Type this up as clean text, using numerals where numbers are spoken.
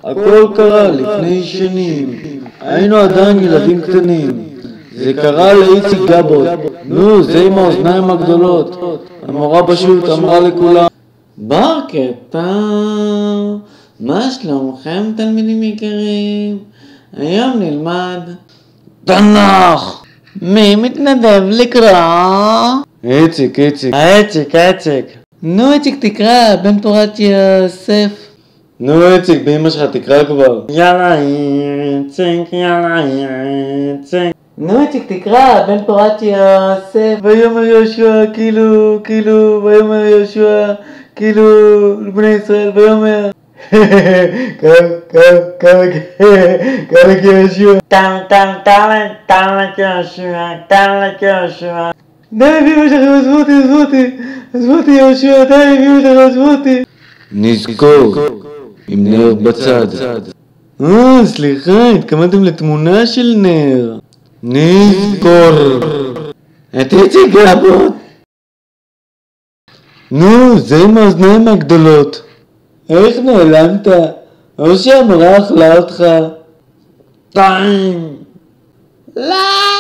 הכל קרה לפני שנים. היינו עדיין ילדים קטנים. זה קרה לאיציק גבות. נו, זה עם האוזניים הגדולות. המורה פשוט אמרה לכולם. בוקר מה שלומכם תלמידים יקרים? היום נלמד תנ"ך. מי מתנדב לקרוא? איציק. איציק. נו איציק תקרא, בן פורת יוסף. נו איציק, באמא שלך תקרא כבר. יאללה איציק. נו איציק תקרא, בן פורת יוסף. ויאמר יהושע ויאמר יהושע לבני ישראל ויאמר קרק יהושע. תלק יהושע. די באמא שלכם, עזבו אותי יהושע, די באמא שלכם, עזבו אותי. נזכור, עם נר בצד. סליחה, התכוונתם לתמונה של נר. נזכור את איציק גבות. נו, זה עם האוזניים הגדולות. איך נעלמת? או שהמורה אכלה אותך? לא!